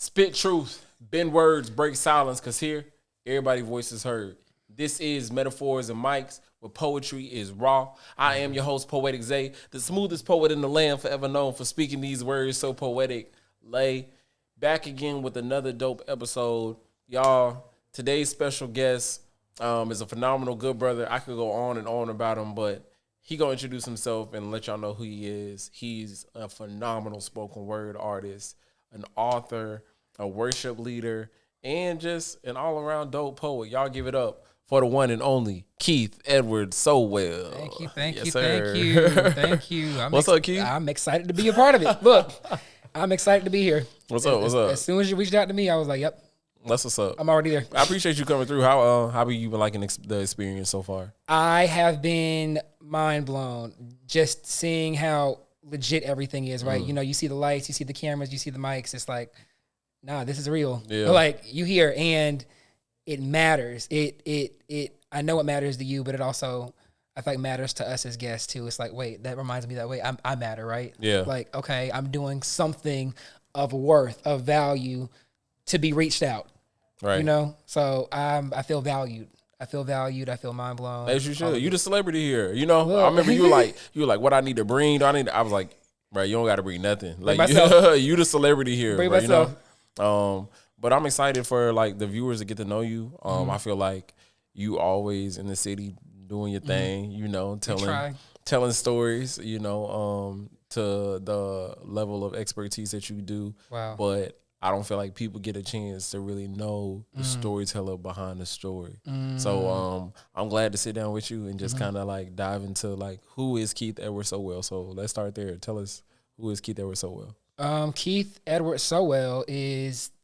Spit truth, bend words, break silence, because here, everybody's voice is heard. This is Metaphors and Mics, where poetry is raw. I am your host, Poetic Zay, the smoothest poet in the land, forever known for speaking these words so poetic. Lay back again with another dope episode. Y'all, today's special guest is a phenomenal good brother. I could go on and on about him, but he gonna introduce himself and let y'all know who he is. He's a phenomenal spoken word artist, an author, a worship leader, and just an all-around dope poet. Y'all give it up for the one and only Keith Edward Sowell. Thank you. What's up, Keith? I'm excited to be a part of it. Look, I'm excited to be here. What's up? As soon as you reached out to me, I was like, yep. That's what's up. I'm already there. I appreciate you coming through. How have you been liking the experience so far? I have been mind blown just seeing how legit everything is, right? You know, you see the lights, you see the cameras, you see the mics. It's like, nah, this is real. Yeah. Like, you hear, and it matters. I know it matters to you, but it also, I feel like, matters to us as guests too. It's like, wait, that reminds me that way. I matter, right? Yeah. Like, okay, I'm doing something of worth, of value to be reached out. Right. You know? So I feel valued. I feel mind blown. As you should. You the celebrity here. You know, I remember you were like, what I need to bring? I was like, bro, you don't got to bring nothing. Like, you the celebrity here. Bring bro, myself. You know? But I'm excited for like the viewers to get to know you. I feel like you always in the city doing your thing, you know, telling stories, you know, to the level of expertise that you do. Wow. But I don't feel like people get a chance to really know the storyteller behind the story. So I'm glad to sit down with you and just kind of like dive into like, who is Keith Edward Sowell? So let's start there. Tell us, who is Keith Edward Sowell? Keith Edward Sowell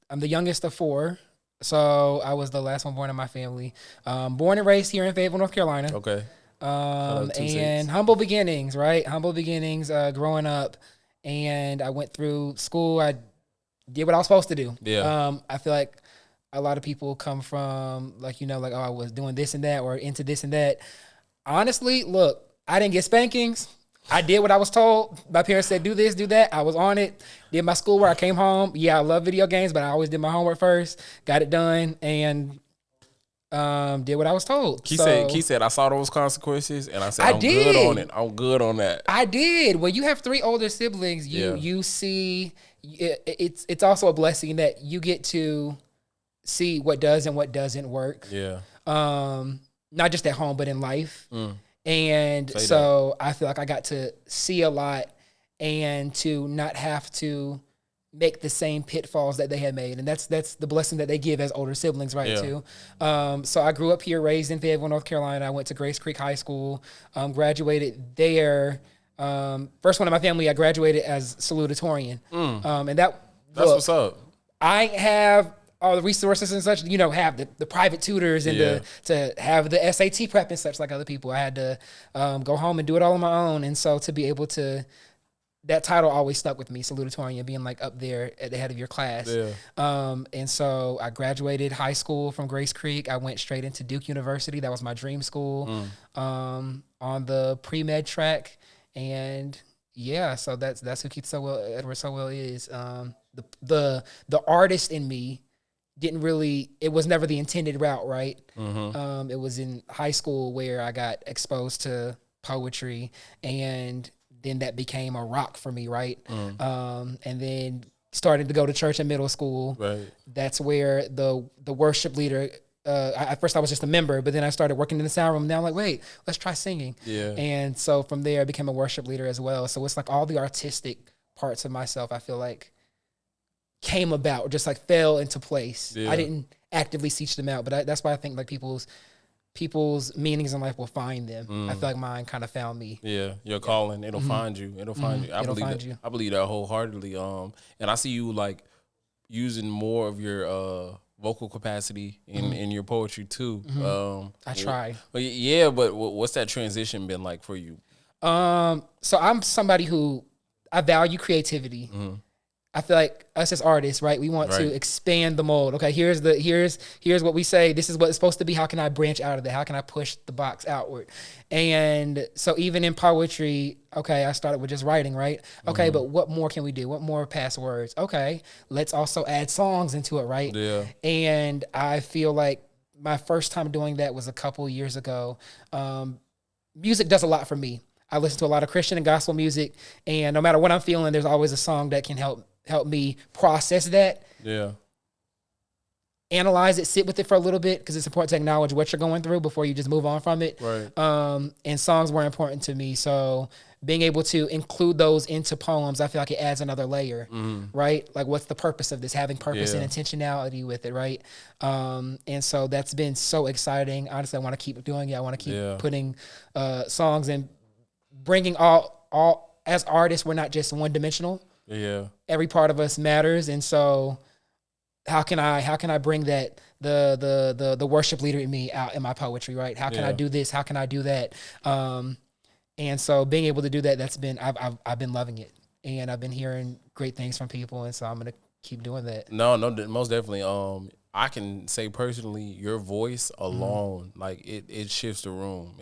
I'm the youngest of four. So I was the last one born in my family. Born and raised here in Fayetteville, North Carolina. Okay. And humble beginnings, right? Humble beginnings growing up. And I went through school. I did what I was supposed to do. Yeah. I feel like a lot of people come from like, you know, like, oh, I was doing this and that or into this and that. Honestly, look, I didn't get spankings. I did what I was told. My parents said, do this, do that. I was on it. Did my schoolwork. I came home. Yeah, I love video games, but I always did my homework first. Got it done and did what I was told. Keith said, I saw those consequences, and I said, I'm did. good on it. I'm good on that. I did. When you have three older siblings, you see, it's also a blessing that you get to see what does and what doesn't work. Yeah. Not just at home, but in life. And so I feel like I got to see a lot and to not have to make the same pitfalls that they had made. And that's the blessing that they give as older siblings, right, too. So I grew up here, raised in Fayetteville, North Carolina. I went to Grace Creek High School, graduated there. First one in my family, I graduated as salutatorian. And that's what's up. I have all the resources and such, you know, have the private tutors and to have the SAT prep and such like other people. I had to go home and do it all on my own. And so to be able to, that title always stuck with me, salutatorian, being like up there at the head of your class. Yeah. And so I graduated high school from Grace Creek. I went straight into Duke University. That was my dream school on the pre-med track. And yeah, so that's who Keith Edward Sowell is. The artist in me it was never the intended route, right? It was in high school where I got exposed to poetry, and then that became a rock for me, right? And then started to go to church in middle school. Right. That's where the worship leader, at first I was just a member, but then I started working in the sound room. And now I'm like, wait, let's try singing. Yeah. And so from there I became a worship leader as well. So it's like all the artistic parts of myself, I feel like, came about, just like fell into place. Yeah. I didn't actively seek them out, but that's why I think like people's meanings in life will find them. I feel like mine kind of found me. Yeah, your calling, it'll find you. It'll find you. I believe that wholeheartedly. And I see you like using more of your vocal capacity in your poetry too. I try. But what's that transition been like for you? So I'm somebody who I value creativity. I feel like us as artists, right? We want to expand the mold. Okay, here's what we say. This is what it's supposed to be. How can I branch out of that? How can I push the box outward? And so even in poetry, okay, I started with just writing, right? Okay, but what more can we do? What more past words? Okay, let's also add songs into it, right? Yeah. And I feel like my first time doing that was a couple years ago. Music does a lot for me. I listen to a lot of Christian and gospel music, and no matter what I'm feeling, there's always a song that can help me process that. Yeah. Analyze it, sit with it for a little bit, because it's important to acknowledge what you're going through before you just move on from it. Right. And songs were important to me. So being able to include those into poems, I feel like it adds another layer, right? Like, what's the purpose of this? Having purpose and intentionality with it, right? And so that's been so exciting. Honestly, I want to keep doing it. I want to keep putting songs and bringing all as artists, we're not just one dimensional. Yeah. Every part of us matters. And so how can I bring that the worship leader in me out in my poetry, right? How can I do this? How can I do that? And so being able to do that, that's been I've been loving it, and I've been hearing great things from people, and so I'm gonna keep doing that. No, most definitely. I can say personally, your voice alone, like it shifts the room.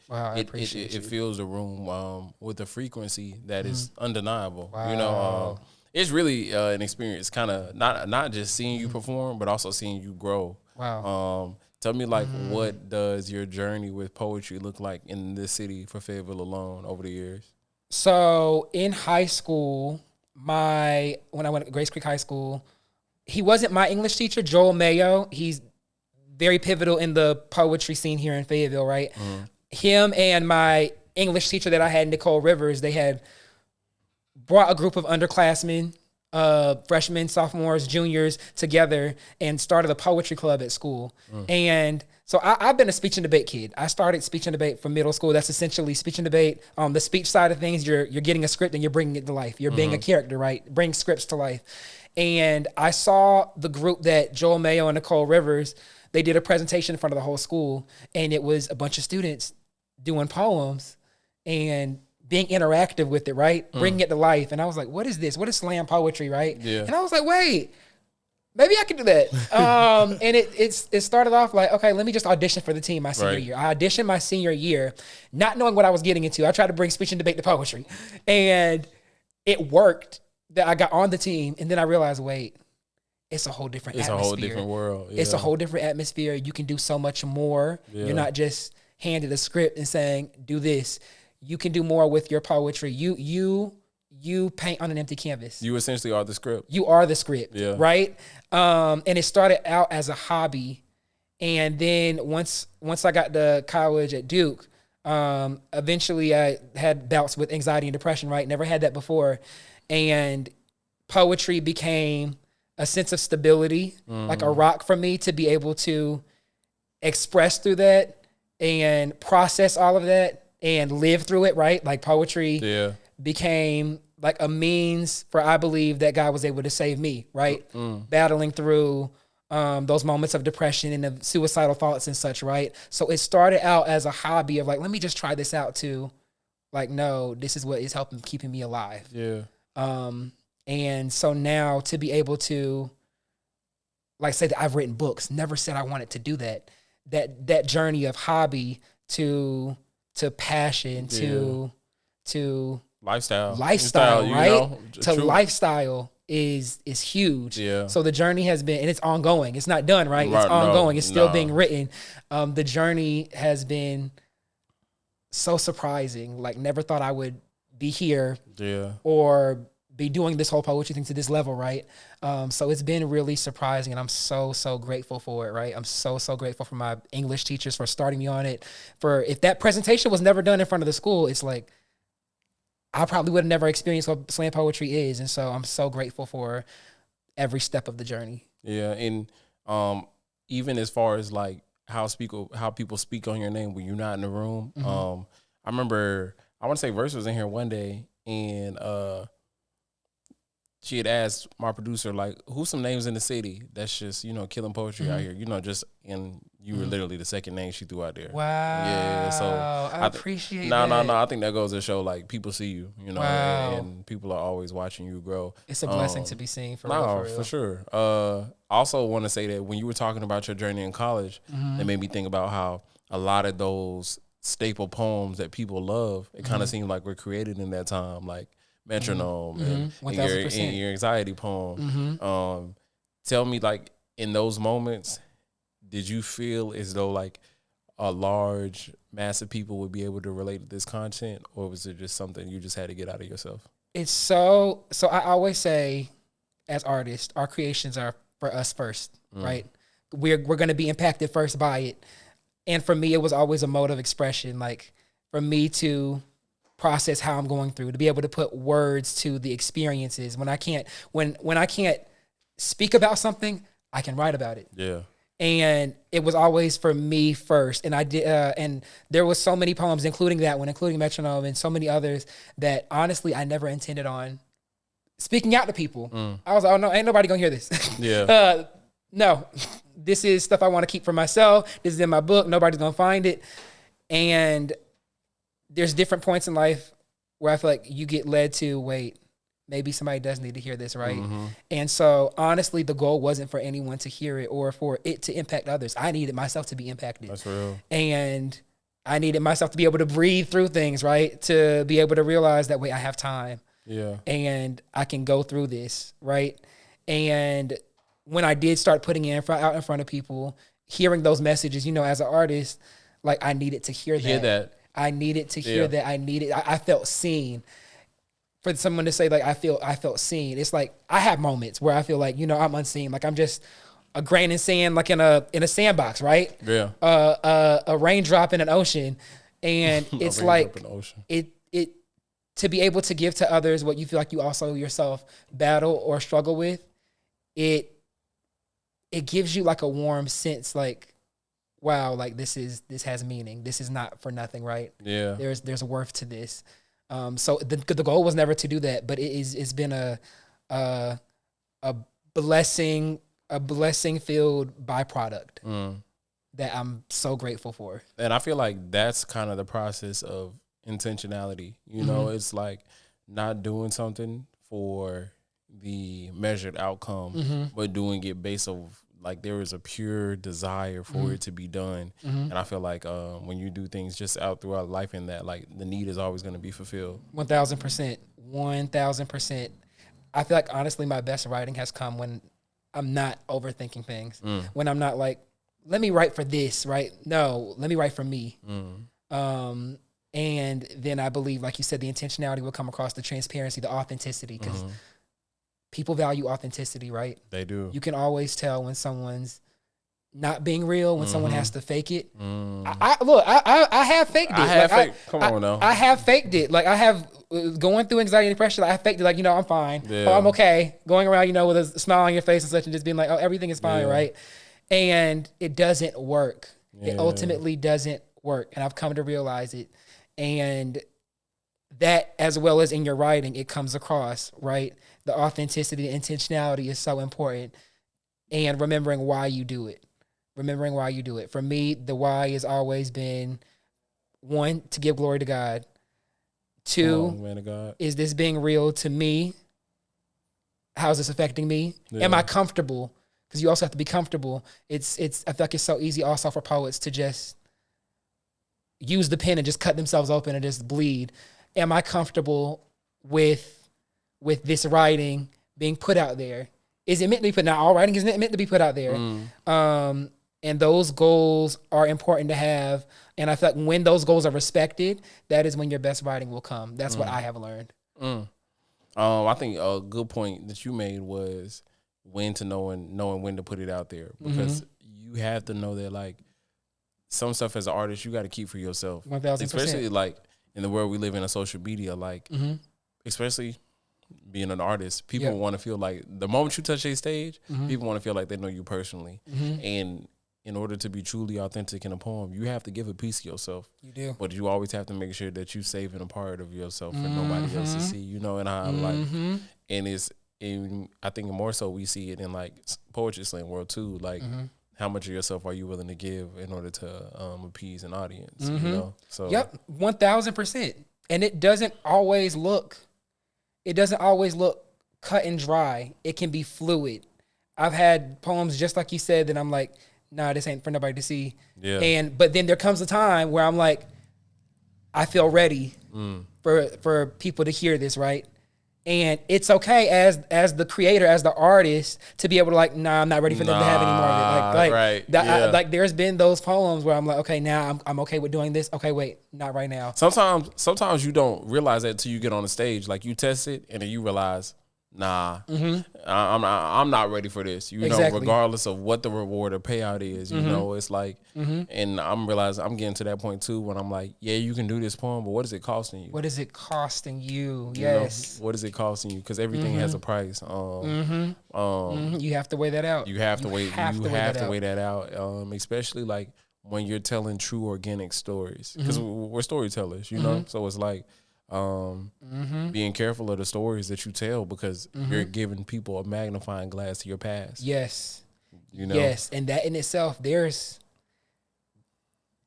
I appreciate it fills the room with a frequency that is undeniable. Wow. You know, it's really an experience, kind of not just seeing you perform, but also seeing you grow. Wow. Tell me, like, what does your journey with poetry look like in this city for Fayetteville alone over the years? So in high school, when I went to Grace Creek High School, he wasn't my English teacher, Joel Mayo. He's very pivotal in the poetry scene here in Fayetteville, right? Him and my English teacher that I had, Nicole Rivers, they had brought a group of underclassmen, freshmen, sophomores, juniors together and started a poetry club at school. And so I've been a speech and debate kid. I started speech and debate from middle school. That's essentially speech and debate. The speech side of things, you're getting a script and you're bringing it to life. You're being a character, right? Bring scripts to life. And I saw the group that Joel Mayo and Nicole Rivers, they did a presentation in front of the whole school, and it was a bunch of students doing poems and being interactive with it, right? Bringing it to life. And I was like, what is this? What is slam poetry, right? Yeah. And I was like, wait, maybe I could do that. And it started off like, okay, let me just audition for the team my senior year. I auditioned my senior year, not knowing what I was getting into. I tried to bring speech and debate to poetry, and it worked. That I got on the team, and then I realized, wait, it's a whole different atmosphere. It's a whole different world. Yeah. It's a whole different atmosphere. You can do so much more. Yeah. You're not just handed a script and saying, do this. You can do more with your poetry. You paint on an empty canvas. You essentially are the script. You are the script, right? And it started out as a hobby. And then once I got to college at Duke, eventually I had bouts with anxiety and depression, right? Never had that before. And poetry became a sense of stability, like a rock for me to be able to express through that and process all of that and live through it, right? Like poetry became like a means for, I believe, that God was able to save me, right? Battling through those moments of depression and of suicidal thoughts and such, right? So it started out as a hobby of like, let me just try this out, to like, no, this is what is keeping me alive. Yeah. And so now to be able to, like, say that I've written books, never said I wanted to do that. That journey of hobby to passion, to lifestyle, right? To true. lifestyle is huge. Yeah. So the journey has been, and it's ongoing. It's not done, right? It's ongoing. It's still being written. The journey has been so surprising. Like, never thought I would be here or be doing this whole poetry thing to this level, right? So it's been really surprising, and I'm so grateful for it, right? I'm so grateful for my English teachers for starting me on it. For if that presentation was never done in front of the school, it's like I probably would have never experienced what slam poetry is. And so I'm so grateful for every step of the journey. Yeah, and even as far as like how people speak on your name when you're not in the room. I remember, I want to say Verse was in here one day, and she had asked my producer, like, who's some names in the city that's just, you know, killing poetry out here, you know, just, and you were literally the second name she threw out there. Wow. Yeah, so I appreciate that. that. No, I think that goes to show, like, people see you, you know, Wow. and people are always watching you grow. It's a blessing to be seen, for real, No, for real. for sure. I also want to say that when you were talking about your journey in college, it made me think about how a lot of those staple poems that people love, it kind of seemed like were created in that time, like Metronome and your anxiety poem. Tell me, like, in those moments, did you feel as though like a large mass of people would be able to relate to this content, or was it just something you just had to get out of yourself? It's so I always say, as artists, our creations are for us first, right? We're going to be impacted first by it. And for me, it was always a mode of expression, like for me to process how I'm going through, to be able to put words to the experiences. When I can't speak about something, I can write about it. Yeah. And it was always for me first. And I did, and there was so many poems, including that one, including Metronome, and so many others that honestly I never intended on speaking out to people. I was like, oh no, ain't nobody gonna hear this. Yeah. No, this is stuff I want to keep for myself. This is in my book. Nobody's gonna find it. And there's different points in life where I feel like you get led to, wait, maybe somebody does need to hear this, right? And so honestly, the goal wasn't for anyone to hear it or for it to impact others. I needed myself to be impacted. That's real. And I needed myself to be able to breathe through things, right? To be able to realize that, wait, I have time. Yeah. And I can go through this, right? And when I did start putting it out in front of people, hearing those messages, you know, as an artist, like I needed to hear that. I needed to hear that. I felt seen. For someone to say like I felt seen, it's like I have moments where I feel like, you know, I'm unseen, like I'm just a grain in sand, like in a sandbox, right? Yeah. A raindrop in an ocean, and it's like it to be able to give to others what you feel like you also yourself battle or struggle with. It gives you like a warm sense, like, wow, like this has meaning. This is not for nothing, right? Yeah. There's a worth to this. So the goal was never to do that, but it's been a blessing filled byproduct that I'm so grateful for. And I feel like that's kind of the process of intentionality. You know, it's like not doing something for the measured outcome, but doing it based on like there is a pure desire for it to be done. And I feel like when you do things just out throughout life in that, like the need is always going to be fulfilled. 1,000%. 1,000%. I feel like honestly my best writing has come when I'm not overthinking things. When I'm not like, let me write for this, right? No, let me write for me. And then I believe, like you said, the intentionality will come across, the transparency, the authenticity, because people value authenticity, right? They do. You can always tell when someone's not being real, when someone has to fake it. I have faked it. Come on now. I have faked it. Like I have going through anxiety and depression. Like, I faked it. Like, you know, I'm fine. Yeah. Oh, I'm okay. Going around, you know, with a smile on your face and such, and just being like, oh, everything is fine, right? And it doesn't work. Yeah. It ultimately doesn't work, and I've come to realize it. And that, as well as in your writing, it comes across, right? The authenticity, the intentionality is so important. And remembering why you do it. Remembering why you do it. For me, the why has always been, one, to give glory to God. Two, man of God. Is this being real to me? How's this affecting me? Yeah. Am I comfortable? Because you also have to be comfortable. I feel like it's so easy also for poets to just use the pen and just cut themselves open and just bleed. Am I comfortable with this writing being put out there? Is it meant to be put? Not all writing is meant to be put out there. And those goals are important to have. And I feel like when those goals are respected, that is when your best writing will come. That's what I have learned. I think a good point that you made was when to knowing when to put it out there, because you have to know that like some stuff as an artist you got to keep for yourself. 1,000%. Especially like in the world we live in, on social media, like especially being an artist, people want to feel like the moment you touch a stage, people want to feel like they know you personally. And in order to be truly authentic in a poem, you have to give a piece of yourself. You do. But you always have to make sure that you saving a part of yourself for nobody else to see, you know, and how like, and and I think more so we see it in like poetry slam world too. Like, how much of yourself are you willing to give in order to appease an audience? You know, so 1000%. And it doesn't always look cut and dry. It can be fluid. I've had poems just like you said that I'm like, nah, this ain't for nobody to see. Yeah. But then there comes a time where I'm like, I feel ready for people to hear this, right? And it's okay as the creator, as the artist, to be able to like, nah, I'm not ready for them to have any more of it. Like there's been those poems where I'm like, okay, now I'm okay with doing this. Okay, wait, not right now. Sometimes you don't realize that until you get on the stage. Like you test it and then you realize, nah, I'm not ready for this. You know, regardless of what the reward or payout is, you know, it's like, and I'm realizing I'm getting to that point too when I'm like, yeah, you can do this poem, but what is it costing you? What is it costing you? You Yes. know, what is it costing you? Because everything has a price. You have to weigh that out. You have to weigh that out. Especially like when you're telling true organic stories, because we're storytellers, you know. So it's like being careful of the stories that you tell, because you're giving people a magnifying glass to your past. Yes. You know. Yes, and that in itself, there's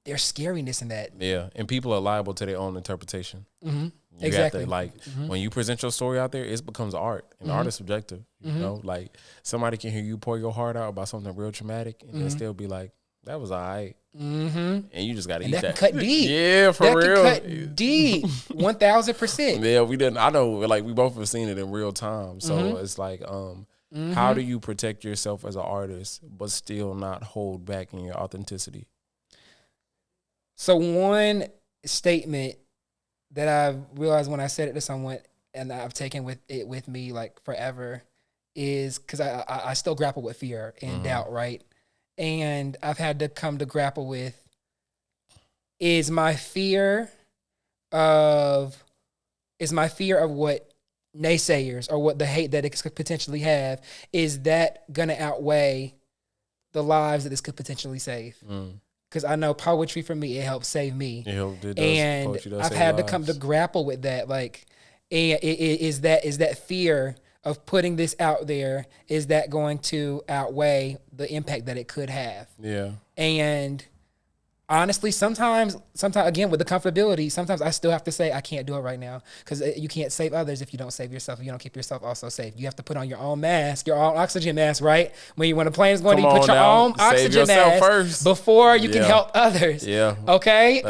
scariness in that. Yeah, and people are liable to their own interpretation. You Exactly. have to, like, when you present your story out there, it becomes art, and art is subjective. You know, like somebody can hear you pour your heart out about something real traumatic, and then still be like, "That was all right," and you just got to eat that. That can cut deep. Yeah, for real. That can cut deep. 1000%. Yeah, we didn't. I know, like we both have seen it in real time. So it's like, how do you protect yourself as an artist, but still not hold back in your authenticity? So one statement that I realized when I said it to someone, and I've taken with me like forever, is because I still grapple with fear and doubt, right? And I've had to come to grapple with, is my fear of what naysayers or what the hate that it could potentially have, is that gonna outweigh the lives that this could potentially save? Because I know poetry for me, it helps save me. And I've had to come to grapple with that. Like, and is that fear of putting this out there, is that going to outweigh the impact that it could have? Yeah. And honestly, sometimes again, with the comfortability, sometimes I still have to say I can't do it right now, because you can't save others if you don't save yourself. If you don't keep yourself also safe, you have to put on your own mask, your own oxygen mask, right? When a plane's going to put your own oxygen mask first before you can help others. Yeah. Okay.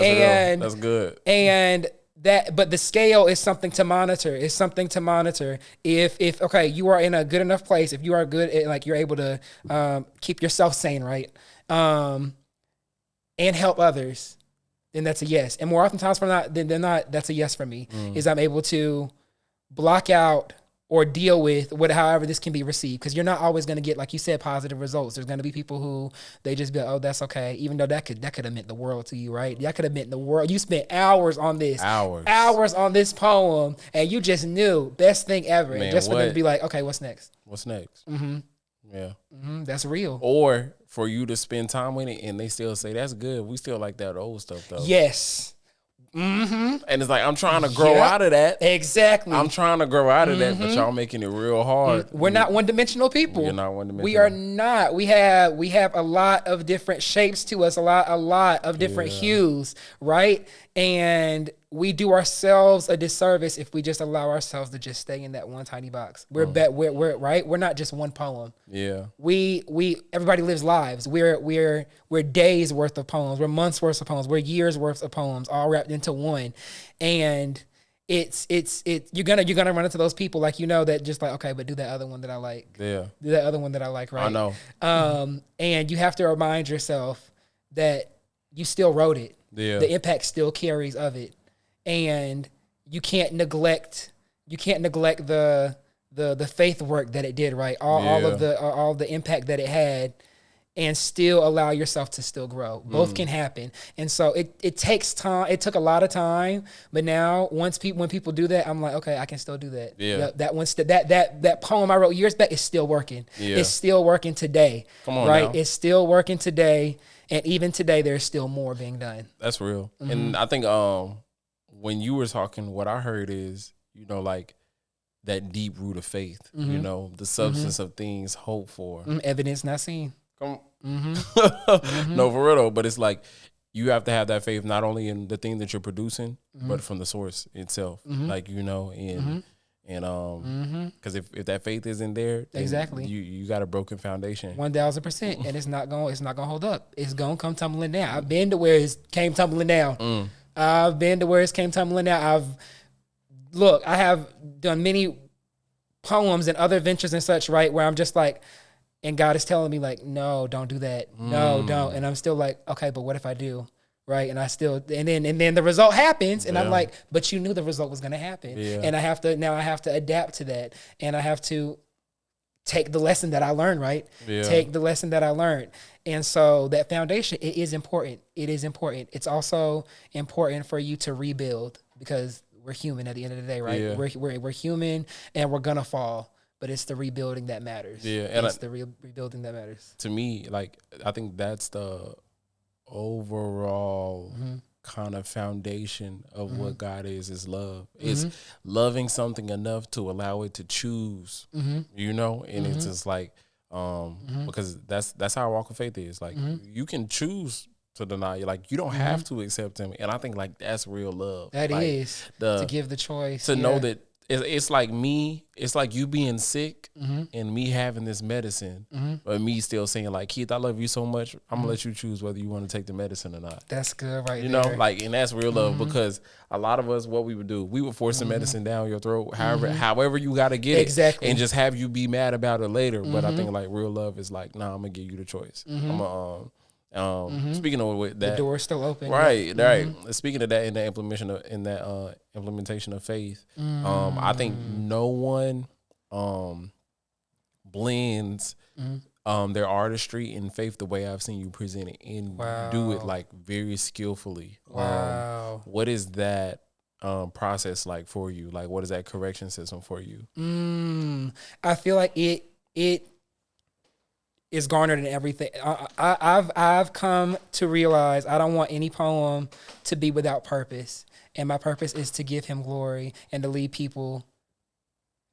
That's good. And that, but the scale is something to monitor. It's something to monitor. If okay, you are in a good enough place, if you are good at, like, you're able to keep yourself sane, right? And help others, then that's a yes. And more oftentimes than not, that's a yes for me. Is I'm able to block out or deal with however this can be received, because you're not always going to get, like you said, positive results. There's going to be people who they just be like, oh, that's okay, even though that could have meant the world to you, right? That could have meant the world. You spent hours on this, hours on this poem, and you just knew best thing ever. Man, and just for them to be like, okay, what's next? Yeah. That's real. Or for you to spend time with it and they still say, that's good, we still like that old stuff though. Yes. And it's like, I'm trying to grow out of that. Exactly. I'm trying to grow out of that, but y'all making it real hard. We're not one-dimensional people. You're not one-dimensional. We are not. We have a lot of different shapes to us, a lot of different hues, right? And we do ourselves a disservice if we just allow ourselves to just stay in that one tiny box. We're right. We're not just one poem. Yeah. Everybody lives lives. We're days worth of poems. We're months worth of poems. We're years worth of poems, all wrapped into one. And it's you're gonna run into those people, like, you know, that just like, okay, but do that other one that I like. Yeah. Do that other one that I like, right? I know. And you have to remind yourself that you still wrote it. Yeah. The impact still carries of it. And you can't neglect the faith work that it did, right? All the impact that it had, and still allow yourself to still grow. Both can happen. And so it takes time. It took a lot of time, but now when people do that, I'm like, okay, I can still do that. Yeah. That poem I wrote years back is still working. Yeah. It's still working today. Come on, right? Now. It's still working today, and even today there's still more being done. That's real. And I think when you were talking, what I heard is, you know, like, that deep root of faith. You know, the substance of things hoped for, Evidence not seen. no, for real though. But it's like you have to have that faith not only in the thing that you're producing, but from the source itself. Like, you know, and because if that faith isn't there, then Exactly. you got a broken foundation. 1,000%, and it's not gonna hold up. It's gonna come tumbling down. I've been to where it came tumbling down. I have done many poems and other ventures and such, right, where I'm just like, and God is telling me like, no, don't do that. No, don't. And I'm still like, okay, but what if I do? Right. And I still, and then the result happens, and I'm like, but you knew the result was going to happen. And I have to adapt to that. And I have to take the lesson that I learned, right? Take the lesson that I learned. And so that foundation, it is important. It is important. It's also important for you to rebuild, because we're human at the end of the day, right? We're human, and we're going to fall. But it's the rebuilding that matters. And it's the rebuilding that matters. To me, like, I think that's the overall kind of foundation of what God is love. It's loving something enough to allow it to choose, you know? And it's just like, because that's how our walk of faith is. Like, you can choose to deny you. Like, you don't have to accept him. And I think, like, that's real love. That like, is, to give the choice. To know that it's like me, it's like you being sick and me having this medicine, but me still saying like, Keith, I love you so much, I'm gonna let you choose whether you want to take the medicine or not. That's good, right? You know, like, and that's real love, because a lot of us, what we would do, we would force the medicine down your throat, however you gotta get it, and just have you be mad about it later. But I think like real love is like, nah, I'm gonna give you the choice. I'm gonna speaking of that, the door's still open, right? Speaking of that, in the implementation of faith, I think no one blends their artistry and faith the way I've seen you present it, and do it like very skillfully. What is that process like for you? Like, what is that correction system for you? I feel like it is garnered in everything. I've come to realize I don't want any poem to be without purpose. And my purpose is to give him glory and to lead people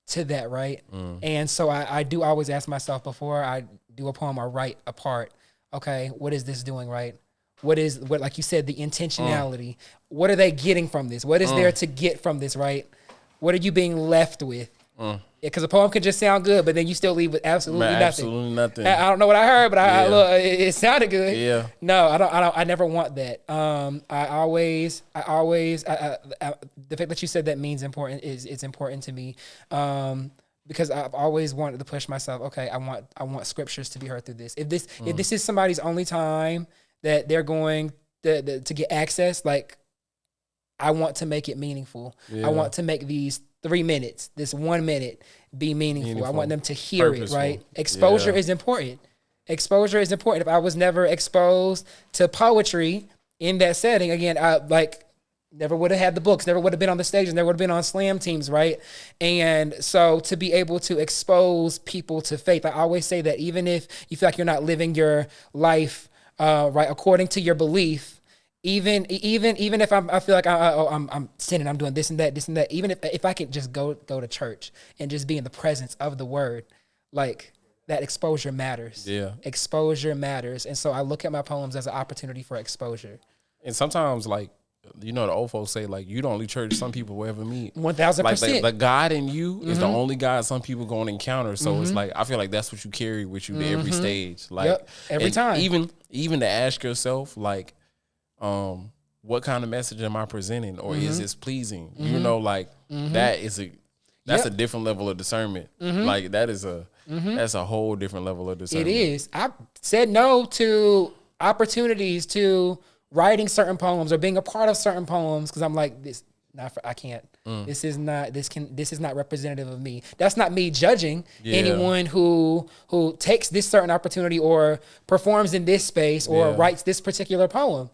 to that, right? And so I do always ask myself before I do a poem or write a part, okay, what is this doing, right? What like you said, the intentionality. What are they getting from this? What is there to get from this, right? What are you being left with? Because a poem could just sound good, but then you still leave with absolutely nothing. Absolutely nothing. I don't know what I heard, but I look, it sounded good. Yeah. No, I don't. I never want that. The fact that you said that means important it's important to me. Because I've always wanted to push myself. Okay, I want scriptures to be heard through this. If this is somebody's only time that they're going to get access, like, I want to make it meaningful. I want to make these 3 minutes, this 1 minute, be meaningful. I want them to hear it, right? Exposure is important. Exposure is important. If I was never exposed to poetry in that setting, again, I never would have had the books, never would have been on the stages, never would have been on slam teams, right? And so to be able to expose people to faith, I always say that even if you feel like you're not living your life right according to your belief, even if I feel like I'm sinning, I'm doing this and that, even if I could just go to church and just be in the presence of the word, like, that exposure matters. Yeah. Exposure matters. And so I look at my poems as an opportunity for exposure. And sometimes, like, you know, the old folks say, like, you the only church some people will ever meet. 1,000%. Like, the God in you is the only God some people going to encounter. So it's like, I feel like that's what you carry with you to every stage. Like, every time. Even to ask yourself, like, what kind of message am I presenting, or is this pleasing? You know, like, that's a different level of discernment. Like, that's a whole different level of discernment. It is. I said no to opportunities to writing certain poems or being a part of certain poems because I'm like, I can't. This is not representative of me. That's not me judging anyone who takes this certain opportunity or performs in this space or writes this particular poem.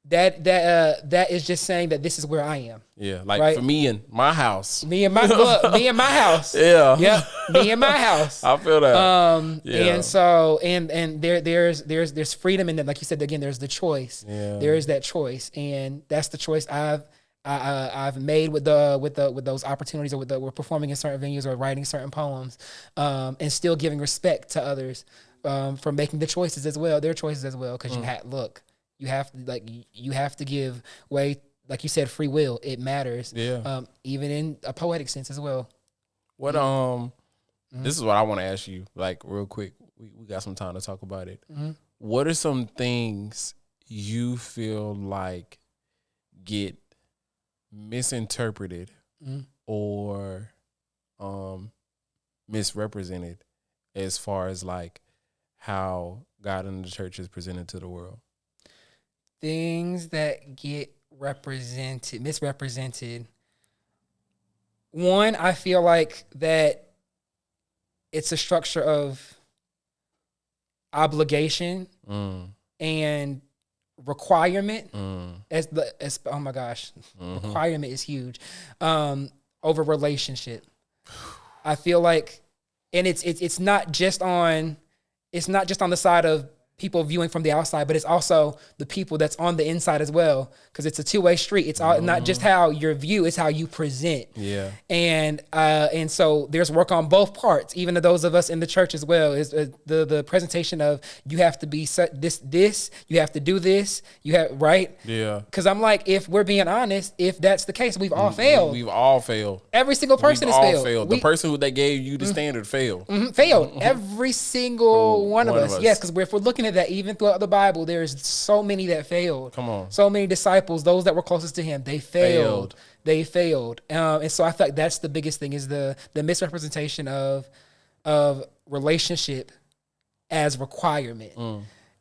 That is just saying that this is where I am. Yeah, like, right? For me and my house. Me and my house. Yeah. Yep. Me and my house. I feel that. And so and there's freedom in that. Like you said, again, there's the choice. Yeah. There is that choice. And that's the choice I've I've made with those opportunities, or we're performing in certain venues or writing certain poems, and still giving respect to others for making the choices as well, their choices as well. Because you have to give way, like you said, free will. It matters. Yeah. Even in a poetic sense as well. What this is what I want to ask you, like real quick. We got some time to talk about it. What are some things you feel like get misinterpreted or misrepresented as far as like how God and the church is presented to the world? Things that get misrepresented. One, I feel like that it's a structure of obligation and requirement as oh my gosh, requirement is huge over relationship. I feel like, and it's not just on the side of people viewing from the outside, but it's also the people that's on the inside as well, because it's a two-way street. It's all not just how you view, it's how you present. Yeah. And so there's work on both parts, even to those of us in the church as well, is the presentation of you have to be this, you have to do this, you have, right? Yeah. Because I'm like, if we're being honest, if that's the case, we've all failed. We've all failed. Every single person has failed. The person who they gave you the standard failed. Failed. Every single one of us. Yes, because if we're looking at that, even throughout the Bible, there's so many that failed. Come on. So many disciples, those that were closest to him, they failed. They failed. And so I feel like that's the biggest thing, is the misrepresentation of relationship as requirement.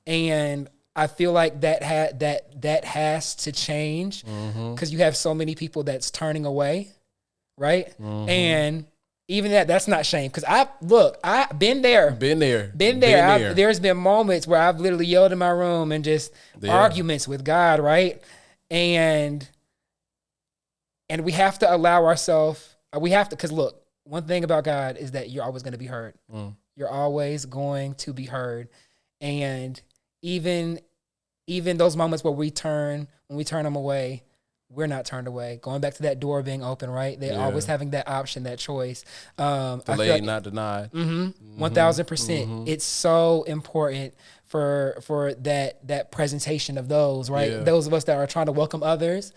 And I feel like that has to change, because you have so many people that's turning away, right? And even that's not shame, because I've been there. There's been moments where I've literally yelled in my room and just arguments with God, right? And we have to allow ourselves. Because look, one thing about God is that you're always going to be heard. You're always going to be heard, and even those moments where we turn them away, we're not turned away. Going back to that door being open, right? They're always having that option, that choice. Delayed, not denied. 1000%. It's so important for that presentation of those, right? Yeah. Those of us that are trying to welcome others,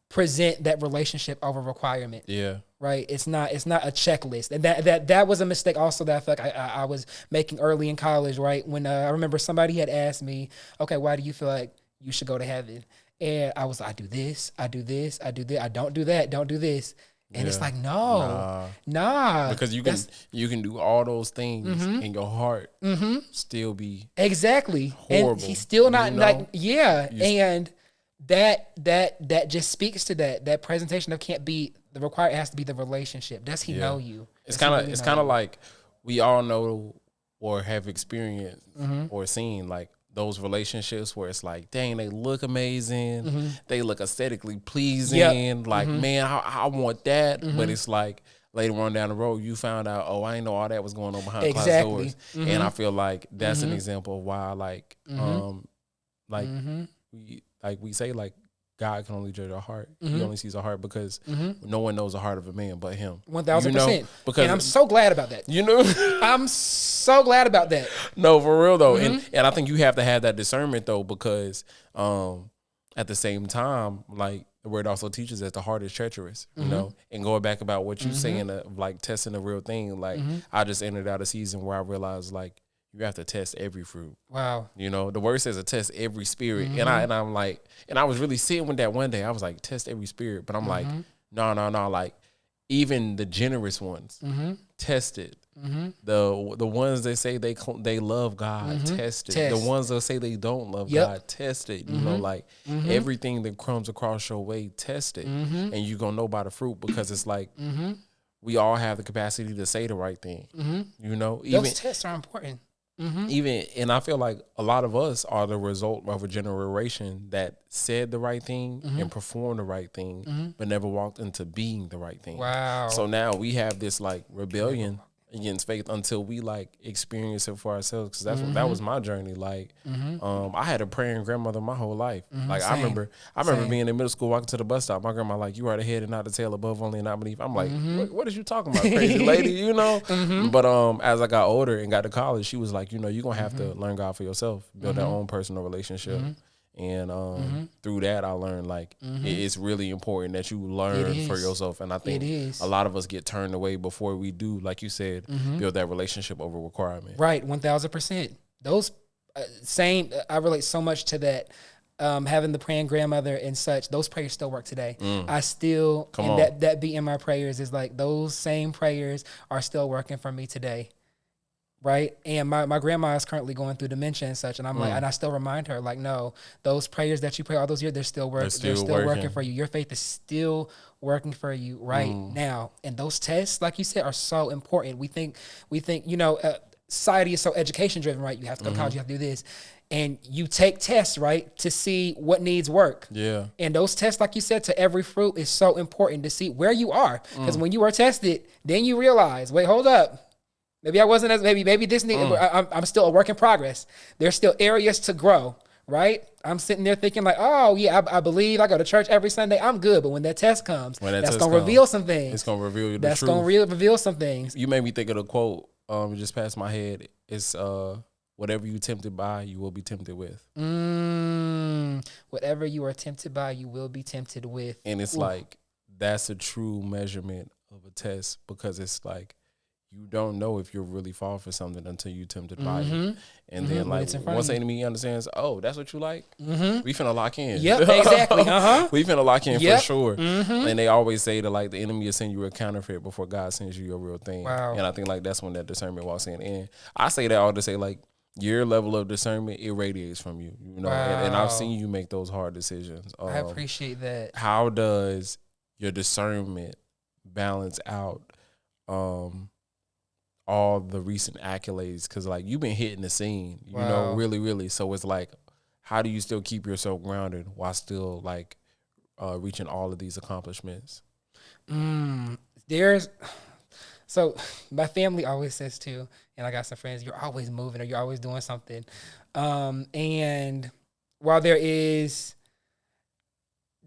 present that relationship over requirement. Yeah. Right. It's not a checklist. And that was a mistake also that I feel like I was making early in college, right? When I remember somebody had asked me, okay, why do you feel like you should go to heaven? And I was like, I do this, I do this, I do this, I don't do that, don't do this. And it's like, nah. Because you can do all those things and your heart still be exactly horrible. And he's still not and that just speaks to that presentation of can't be the required. It has to be the relationship. Does he know you? It's kind of like we all know or have experienced or seen like those relationships where it's like, dang, they look amazing. They look aesthetically pleasing. Like, man, I want that. But it's like later on down the road, you found out, oh, I didn't know all that was going on behind closed doors. And I feel like that's an example of why, like, we say, like, God can only judge our heart. He only sees our heart because no one knows the heart of a man but him. 1000%. Because and I'm so glad about that. I'm so glad about that. No, for real though. And I think you have to have that discernment though, because at the same time, like the word also teaches that the heart is treacherous, you know, and going back about what you're saying of like testing the real thing. Like I just entered out a season where I realized like, you have to test every fruit. Wow. You know, the word says to test every spirit. And I'm like, and I was really sitting with that one day. I was like, test every spirit. But I'm like, no. Like, even the generous ones, test it. The ones that say they love God, test it. The ones that say they don't love God, test it. You know, like everything that comes across your way, test it. And you're going to know by the fruit, because it's like, we all have the capacity to say the right thing. You know, those tests are important. And I feel like a lot of us are the result of a generation that said the right thing and performed the right thing, but never walked into being the right thing. Wow. So now we have this like rebellion against faith until we like experience it for ourselves. Because that's that was my journey. Like, I had a praying grandmother my whole life. Like Same. I remember being in middle school walking to the bus stop. My grandma like, "You are the head and not the tail, above only and not beneath." I'm like, what is you talking about, crazy lady? You know. But as I got older and got to college, she was like, you know, you're gonna have to learn God for yourself, build that own personal relationship. And through that, I learned like it's really important that you learn for yourself. And I think a lot of us get turned away before we do, like you said, build that relationship over requirement. Right, 1000%. Those same. I relate so much to that. Having the praying grandmother and such, those prayers still work today. I still, that be in my prayers is like those same prayers are still working for me today. Right. And my grandma is currently going through dementia and such. And I'm like, and I still remind her, like, no, those prayers that you pray all those years, they're still working. They're still working for you. Your faith is still working for you right now. And those tests, like you said, are so important. We think, you know, society is so education driven, right? You have to go to college, you have to do this. And you take tests, right, to see what needs work. Yeah. And those tests, like you said, to every fruit is so important to see where you are. Because when you are tested, then you realize, wait, hold up. Maybe I wasn't as, maybe this need, I'm still a work in progress. There's still areas to grow, right? I'm sitting there thinking like, oh yeah, I believe, I go to church every Sunday, I'm good. But when that test comes, that's going to reveal some things. It's going to reveal you the That's truth. going to reveal some things. You made me think of the quote, it just passed my head. It's, whatever you tempted by, you will be tempted with. Whatever you are tempted by, you will be tempted with. And it's like, that's a true measurement of a test, because it's like, you don't know if you're really fall for something until you tempted by it. And then like once the enemy understands, oh, that's what you like, we finna lock in. Yep, exactly. We finna lock in for sure. And they always say that like the enemy will send you a counterfeit before God sends you your real thing. Wow. And I think like that's when that discernment walks in. And I say that all to say like your level of discernment, it radiates from you. You know, and I've seen you make those hard decisions. I appreciate that. How does your discernment balance out all the recent accolades? Because like you've been hitting the scene, you know, really, really. So it's like, how do you still keep yourself grounded while still like reaching all of these accomplishments? So my family always says too, and I got some friends, you're always moving or you're always doing something. And while there is,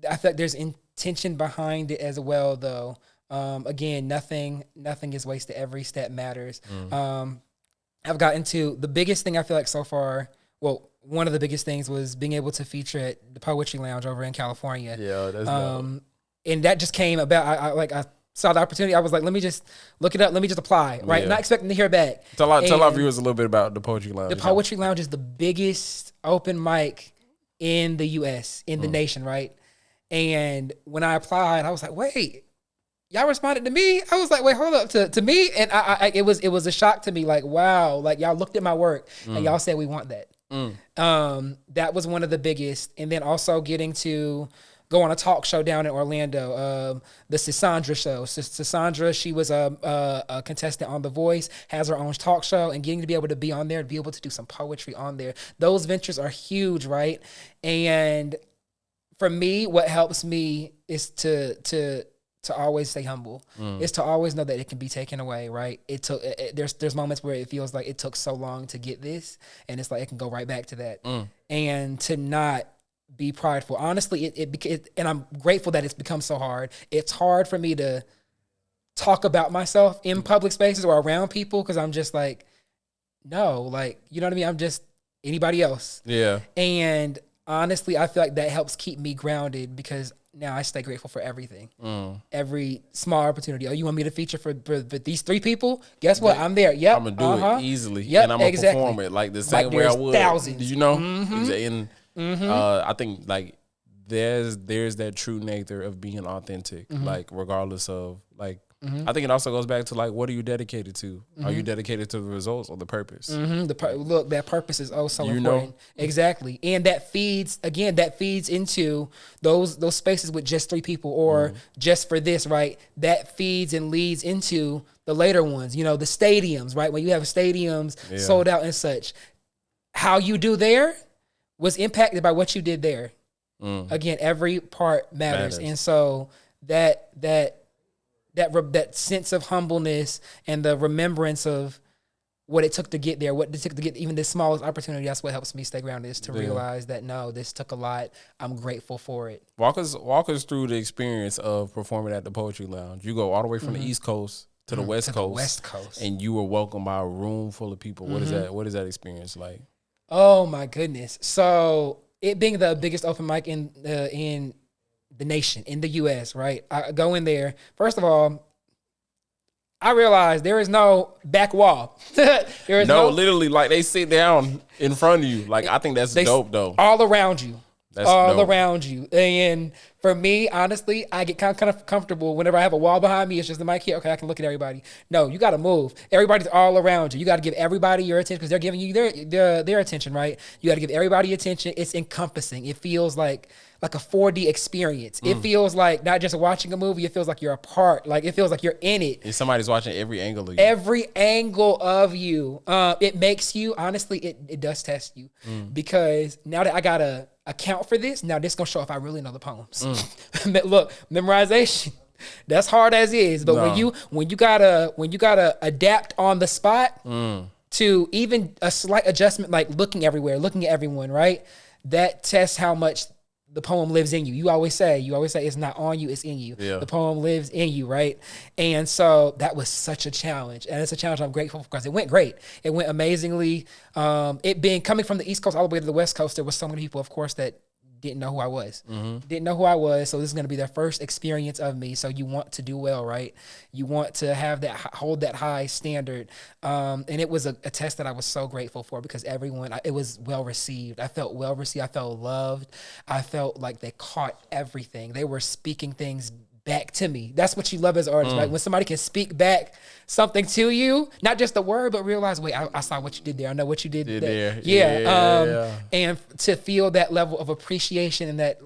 I feel like there's intention behind it as well though. Again, nothing is wasted. Every step matters. I've gotten to the biggest thing I feel like so far. Well, one of the biggest things was being able to feature at the Poetry Lounge over in California. Yeah, that's dope. And that just came about. I saw the opportunity. I was like, let me just look it up. Let me just apply. Right, not expecting to hear back. Tell our viewers a little bit about the Poetry Lounge. The Poetry Lounge is the biggest open mic in the U.S. in the nation. Right, and when I applied, I was like, wait. Y'all responded to me. I was like, wait, hold up, to me, and it was a shock to me. Like, wow, like y'all looked at my work and y'all said we want that. That was one of the biggest, and then also getting to go on a talk show down in Orlando, the Cassandra show. Cassandra, she was a contestant on The Voice, has her own talk show, and getting to be able to be on there, to be able to do some poetry on there. Those ventures are huge, right? And for me, what helps me is to always stay humble. It's to always know that it can be taken away, right? There's moments where it feels like it took so long to get this, and it's like it can go right back to that. And to not be prideful. Honestly, and I'm grateful that it's become so hard. It's hard for me to talk about myself in public spaces or around people because I'm just like, no, like, you know what I mean? I'm just anybody else. Yeah. And honestly, I feel like that helps keep me grounded because now I stay grateful for everything. Every small opportunity. Oh, you want me to feature for these 3 people? Guess what? I'm there. Yep. I'm going to do it easily. And I'm going to perform it like the same way I would. Thousands. You know? And I think like there's that true nature of being authentic, like regardless of like, I think it also goes back to like, what are you dedicated to? Are you dedicated to the results or the purpose? Look, that purpose is so important. Exactly. And that feeds into those spaces with just 3 people or just for this, right? That feeds and leads into the later ones, you know, the stadiums, right? When you have stadiums sold out and such, how you do there was impacted by what you did there. Again, every part matters. And so that that sense of humbleness and the remembrance of what it took to get there, what it took to get even the smallest opportunity. That's what helps me stay grounded, is to realize that, no, this took a lot. I'm grateful for it. Walk us through the experience of performing at the Poetry Lounge. You go all the way from the East Coast to the West Coast. And you were welcomed by a room full of people. What is that? What is that experience like? Oh my goodness. So it being the biggest open mic in the nation, in the US, right? I go in there. First of all, I realized there is no back wall. There is no, literally, like they sit down in front of you. Like, I think that's dope, though. All around you. That's dope. Around you. And for me, honestly, I get kind of comfortable whenever I have a wall behind me. It's just the mic here. Okay, I can look at everybody. No, you got to move. Everybody's all around you. You got to give everybody your attention because they're giving you their attention, right? You got to give everybody attention. It's encompassing. It feels like a 4D experience. It feels like not just watching a movie. It feels like you're a part. Like, it feels like you're in it. And somebody's watching every angle of you. Every angle of you. It makes you, honestly, it does test you. Because now that I got to account for this, now this is going to show if I really know the poems. Look, memorization, that's hard as is. But when you gotta adapt on the spot to even a slight adjustment, like looking everywhere, looking at everyone, right? That tests how much the poem lives in you. You always say it's not on you, it's in you. Yeah. The poem lives in you, right? And so that was such a challenge. And it's a challenge I'm grateful for because it went great. It went amazingly. It being coming from the East Coast all the way to the West Coast, there was so many people, of course, that didn't know who I was. Didn't know who I was. So this is going to be their first experience of me. So you want to do well, right? You want to have that, hold that high standard. And it was a test that I was so grateful for because it was well received. I felt well received. I felt loved. I felt like they caught everything. They were speaking things back to me. That's what you love as an artist, right? When somebody can speak back something to you, not just the word, but realize, wait, I saw what you did there. I know what you did there. Yeah. And to feel that level of appreciation and that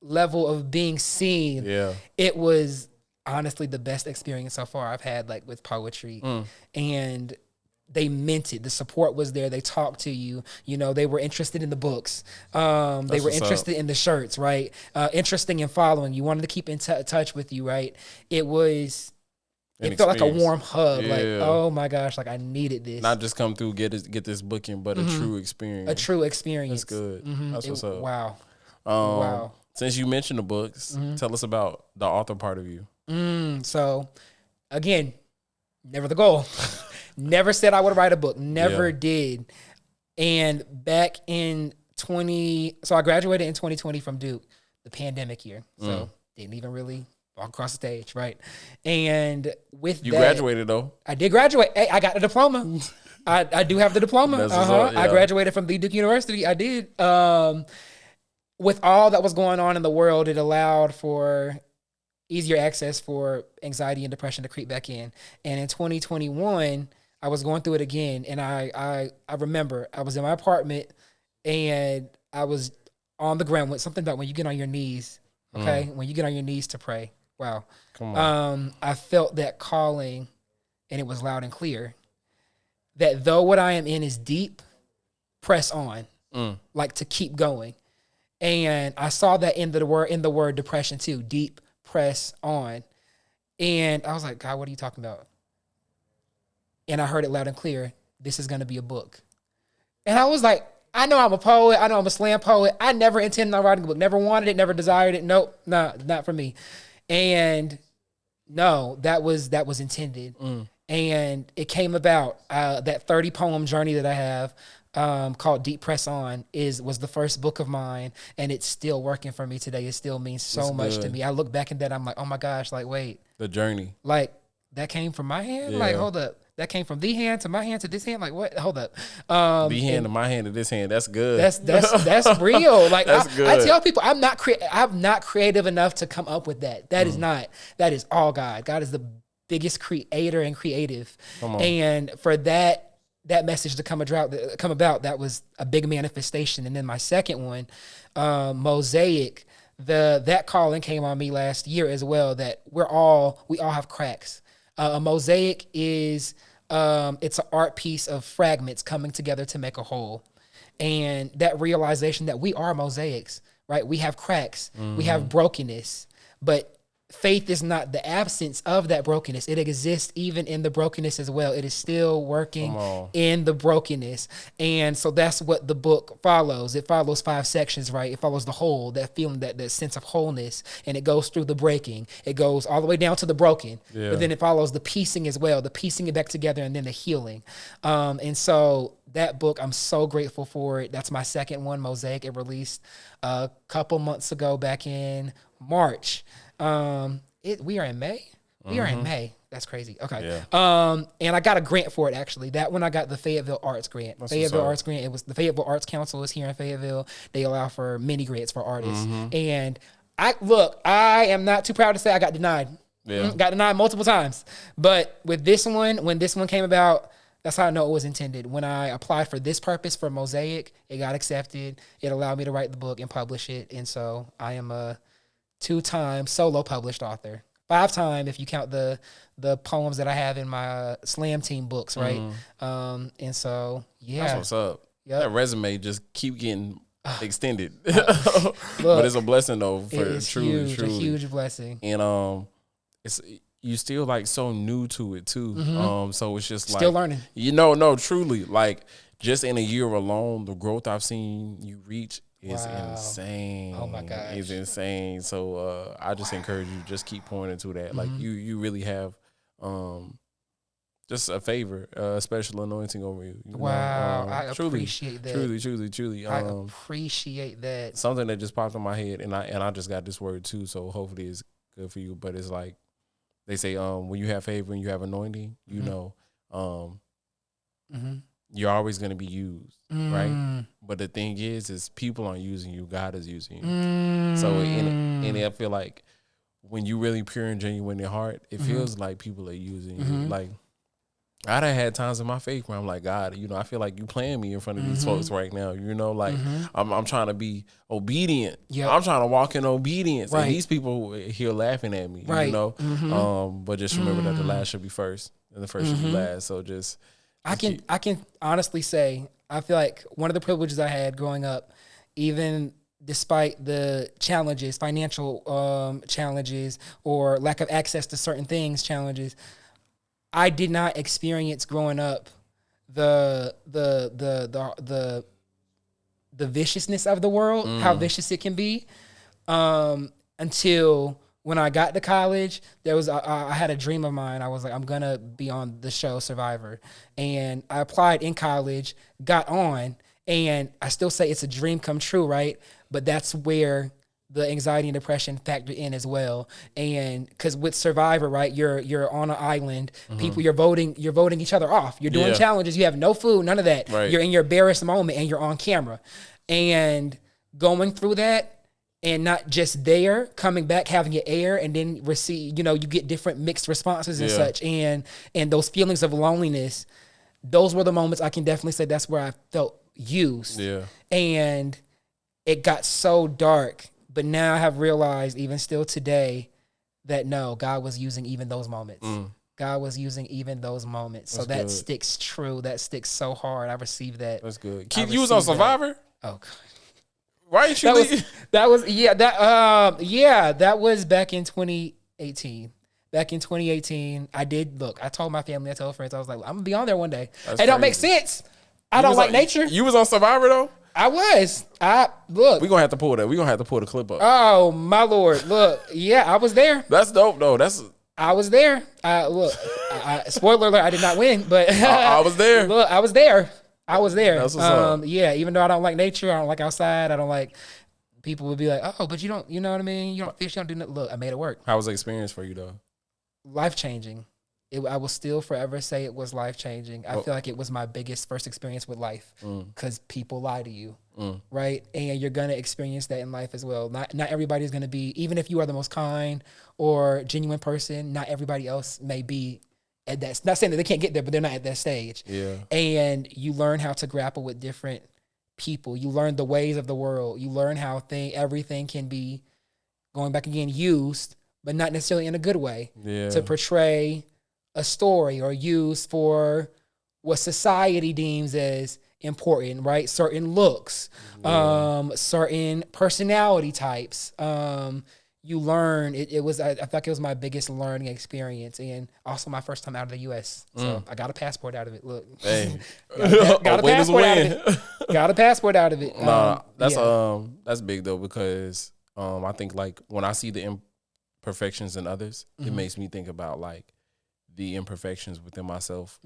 level of being seen, it was honestly the best experience so far I've had, like, with poetry. And they meant it. The support was there. They talked to you. You know, they were interested in the books. They were interested in the shirts, right? Interesting in following. You wanted to keep in touch with you, right? It felt like a warm hug. Yeah. Like, oh my gosh, like I needed this. Not just come through, get this booking, but a true experience. A true experience. That's good. That's what's up. Wow. Wow. Since you mentioned the books, tell us about the author part of you. So, again, never the goal. Never said I would write a book. Never did. And back in so I graduated in 2020 from Duke, the pandemic year. So didn't even really walk across the stage, right? And with you graduated though. I did graduate. Hey, I got the diploma. I do have the diploma. I graduated from the Duke University. I did. With all that was going on in the world, it allowed for easier access for anxiety and depression to creep back in. And in 2021, I was going through it again. And I remember I was in my apartment and I was on the ground with something about when you get on your knees, okay? When you get on your knees to pray. Wow. Come on. I felt that calling and it was loud and clear that though what I am in is deep, press on, like to keep going. And I saw that in the word depression too, deep, press on. And I was like, God, what are you talking about? And I heard it loud and clear. This is going to be a book. And I was like, I know I'm a poet. I know I'm a slam poet. I never intended on writing a book. Never wanted it. Never desired it. Nope. Nah, not for me. And no, that was intended. And it came about. That 30 poem journey that I have called Deep Press On was the first book of mine, and it's still working for me today. It still means so much to me. I look back at that, I'm like, oh my gosh, like, wait. The journey. Like, that came from my hand? Yeah. Like, hold up. That came from the hand to my hand to this hand? Like, what? Hold up. The hand to my hand to this hand. That's good. That's real. Like, that's good. I tell people, I'm not creative enough to come up with that. That is all God. God is the biggest creator and creative. And for that message to come about, that was a big manifestation. And then my second one, Mosaic, that calling came on me last year as well, that we all have cracks. A mosaic is it's an art piece of fragments coming together to make a whole. And that realization that we are mosaics, right? We have cracks, we have brokenness, but faith is not the absence of that brokenness. It exists even in the brokenness as well. It is still working in the brokenness. And so that's what the book follows. It follows 5 sections, right? It follows the whole, that feeling, that sense of wholeness. And it goes through the breaking. It goes all the way down to the broken. Yeah. But then it follows the piecing as well, the piecing it back together, and then the healing. And so that book, I'm so grateful for it. That's my second one, Mosaic. It released a couple months ago, back in March. We are in May. We are in May. That's crazy. Okay. Yeah. And I got a grant for it, actually. That one I got the Fayetteville Arts Grant. Fayetteville Arts Grant. It was the Fayetteville Arts Council is here in Fayetteville. They allow for mini grants for artists. And I am not too proud to say I got denied. Yeah. Got denied multiple times. But with this one, when this one came about, that's how I know it was intended. When I applied for this purpose for Mosaic, it got accepted. It allowed me to write the book and publish it. And so I am a 2-time solo published author. 5-time if you count the poems that I have in my slam team books, right? And so, yeah. That's what's up. Yep. That resume just keep getting extended. Look, but it's a blessing, though. It's truly a huge blessing. And it's you still like so new to it too. So it's just still learning. No, truly. Like just in a year alone, the growth I've seen you reach is insane. Oh my gosh. It's insane. So I just encourage you, just keep pointing to that. Like you really have just a favor, a special anointing over you. Wow. I appreciate that. Truly. I appreciate that. Something that just popped in my head, and I just got this word too, so hopefully it's good for you. But it's like they say, when you have favor and you have anointing, you know, you're always going to be used, right? But the thing is people aren't using you. God is using you. So, and I feel like when you really pure and genuine in your heart, it feels like people are using you. Like, I done had times in my faith where I'm like, God, I feel like you playing me in front of these folks right now. Like I'm trying to be obedient. Yep. I'm trying to walk in obedience. Right. And these people here laughing at me, right. But just remember that the last should be first and the first should be last. So just I can honestly say, I feel like one of the privileges I had growing up, even despite the challenges, financial challenges, or lack of access to certain things, challenges, I did not experience growing up the viciousness of the world, how vicious it can be, until when I got to college. There was I had a dream of mine. I was like, I'm gonna be on the show Survivor, and I applied in college, got on, and I still say it's a dream come true, right? But that's where the anxiety and depression factor in as well. And because with Survivor, right, you're on an island, people, you're voting each other off. You're doing challenges. You have no food, none of that. Right. You're in your barest moment and you're on camera. And going through that, and not just there, coming back, having it air, and then receive, you get different mixed responses and such. And those feelings of loneliness, those were the moments I can definitely say that's where I felt used. Yeah. And it got so dark. But now I have realized, even still today, that no, God was using even those moments. God was using even those moments. That's so that good. Sticks true. That sticks so hard. I received that. That's good. Keith, you was on Survivor? That. Oh, God. Why didn't you leave? That was back in 2018. Back in 2018, I told my family, I told friends, I was like, I'm going to be on there one day. It don't make sense. I don't like nature. You was on Survivor, though? I was. Look. We're going to have to pull that. We're going to have to pull the clip up. Oh, my Lord. Look. Yeah, I was there. That's dope, though. I was there. Spoiler alert, I did not win, but I was there. Look, I was there. That's what's up. Yeah, even though I don't like nature, I don't like outside, I don't like, people would be like, oh, but you don't, you know what I mean? You don't fish, you don't do nothing. Look, I made it work. How was the experience for you, though? Life-changing. I will still forever say it was life-changing. I feel like it was my biggest first experience with life, because people lie to you, right? And you're going to experience that in life as well. Not everybody's going to be, even if you are the most kind or genuine person, not everybody else may be at that. Not saying that they can't get there, but they're not at that stage. Yeah. And you learn how to grapple with different people. You learn the ways of the world. You learn how everything can be, going back again, used, but not necessarily in a good way, to portray a story, or used for what society deems as important, right? Certain looks, certain personality types, you learn. It was I feel like it was my biggest learning experience, and also my first time out of the U.S. So I got a passport out of it. Look, Hey, got a win is a passport out of win. it. Got a passport out of it. Nah, Yeah. that's big though, because I think like when I see the imperfections in others, it makes me think about like the imperfections within myself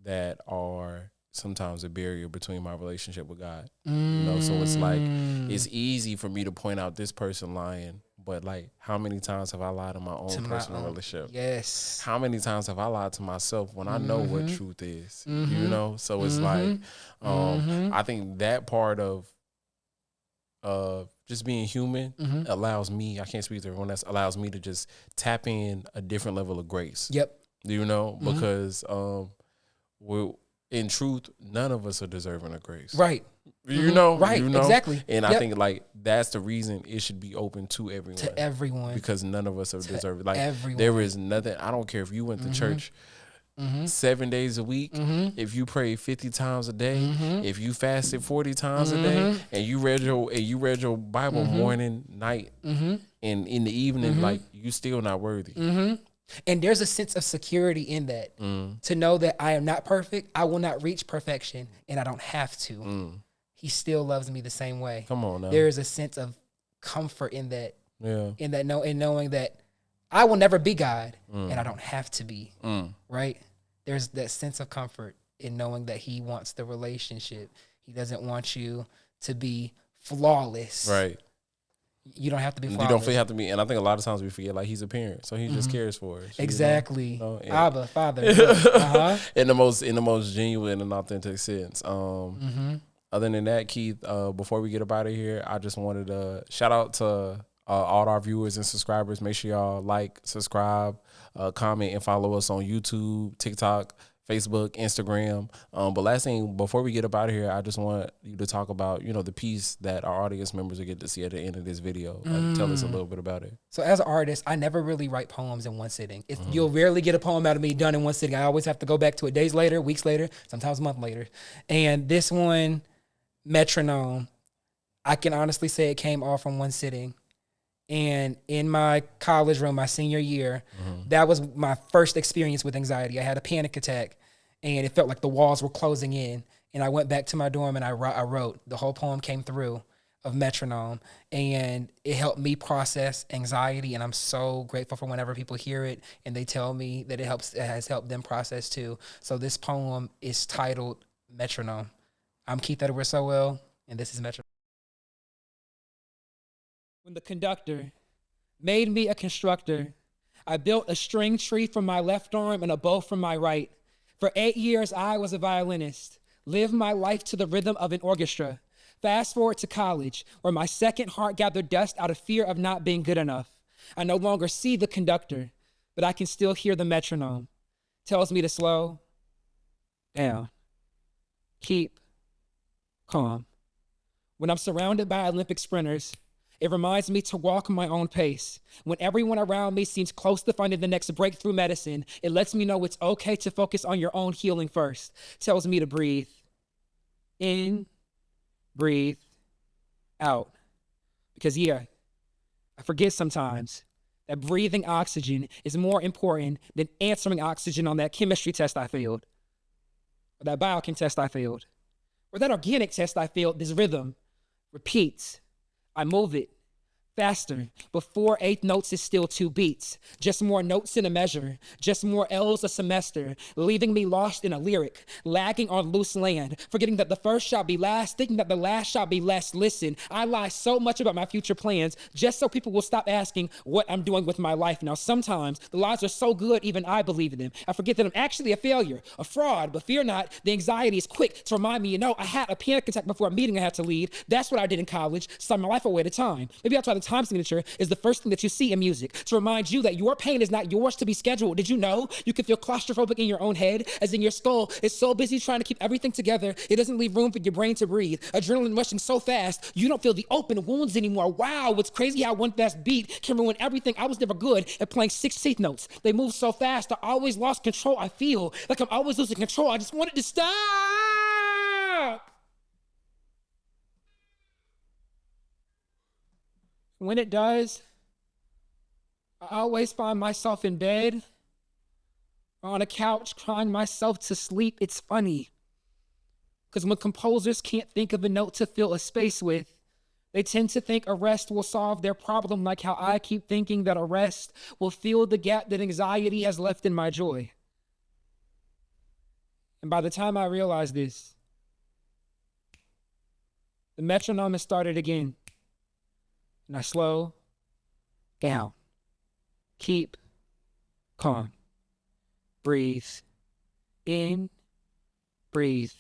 that are sometimes a barrier between my relationship with God. You know, so it's like it's easy for me to point out this person lying, but like how many times have I lied in my own personal relationship? Yes. How many times have I lied to myself when I know what truth is? You know, so it's like I think that part of just being human allows me, I can't speak to everyone else, allows me to just tap in a different level of grace. Yep. You know, because we're, in truth, none of us are deserving of grace. Right. You know, Right. you know? Exactly. And I think like that's the reason it should be open to everyone. To everyone. Because none of us are deserving. Like everyone. there is nothing. I don't care if you went to church 7 days a week, if you prayed 50 times a day, if you fasted 40 times a day, and you read your Bible morning, night, and in the evening, like you still not worthy. And there's a sense of security in that, to know that I am not perfect, I will not reach perfection, and I don't have to. He still loves me the same way. Come on now. There is a sense of comfort in that, Yeah. in knowing that I will never be God, and I don't have to be. Right? There's that sense of comfort in knowing that He wants the relationship. He doesn't want you to be flawless. Right. You don't have to be flawless. You don't have to be, and I think a lot of times we forget, like, He's a parent, so He just cares for us. Exactly. You know? Abba, Father. In the most genuine and authentic sense. Other than that, Keith, before we get up out of here, I just wanted to shout out to all our viewers and subscribers. Make sure y'all like, subscribe, comment, and follow us on YouTube, TikTok, Facebook, Instagram. But last thing, before we get up out of here, I just want you to talk about, the piece that our audience members will get to see at the end of this video. Like, tell us a little bit about it. So as an artist, I never really write poems in one sitting. You'll rarely get a poem out of me done in one sitting. I always have to go back to it days later, weeks later, sometimes a month later. And this one, Metronome, I can honestly say it came all from one sitting. And in my college room, my senior year, that was my first experience with anxiety. I had a panic attack, and it felt like the walls were closing in. And I went back to my dorm, and I wrote. The whole poem came through of Metronome, and it helped me process anxiety. And I'm so grateful for whenever people hear it and they tell me that it has helped them process too. So this poem is titled Metronome. I'm Keith Edward Sowell, and this is Metronome. When the conductor made me a constructor, I built a string tree from my left arm and a bow from my right. For 8 years, I was a violinist, lived my life to the rhythm of an orchestra. Fast forward to college, where my second heart gathered dust out of fear of not being good enough. I no longer see the conductor, but I can still hear the metronome. Tells me to slow down, keep calm. When I'm surrounded by Olympic sprinters, it reminds me to walk my own pace. When everyone around me seems close to finding the next breakthrough medicine, it lets me know it's okay to focus on your own healing first. Tells me to breathe in, breathe out. Because I forget sometimes that breathing oxygen is more important than answering oxygen on that chemistry test I failed, or that biochem test I failed, or that organic test I failed. This rhythm repeats. I move it faster, but 4/8 notes is still 2 beats. Just more notes in a measure, just more L's a semester, leaving me lost in a lyric, lagging on loose land, forgetting that the first shall be last, thinking that the last shall be less. Listen, I lie so much about my future plans, just so people will stop asking what I'm doing with my life now. Sometimes the lies are so good, even I believe in them. I forget that I'm actually a failure, a fraud, but fear not, the anxiety is quick to remind me, I had a panic attack before a meeting I had to lead. That's what I did in college, sign my life away at a time. Maybe that's why the time signature is the first thing that you see in music, to remind you that your pain is not yours to be scheduled. Did you know you can feel claustrophobic in your own head, as in your skull is so busy trying to keep everything together, it doesn't leave room for your brain to breathe. Adrenaline rushing so fast, you don't feel the open wounds anymore. Wow, it's crazy how one fast beat can ruin everything. I was never good at playing 16th notes. They move so fast, I always lost control. I feel like I'm always losing control. I just wanted to stop. When it does, I always find myself in bed or on a couch crying myself to sleep. It's funny. Because when composers can't think of a note to fill a space with, they tend to think a rest will solve their problem, like how I keep thinking that a rest will fill the gap that anxiety has left in my joy. And by the time I realize this, the metronome has started again. And I slow down. Keep calm. Breathe in, breathe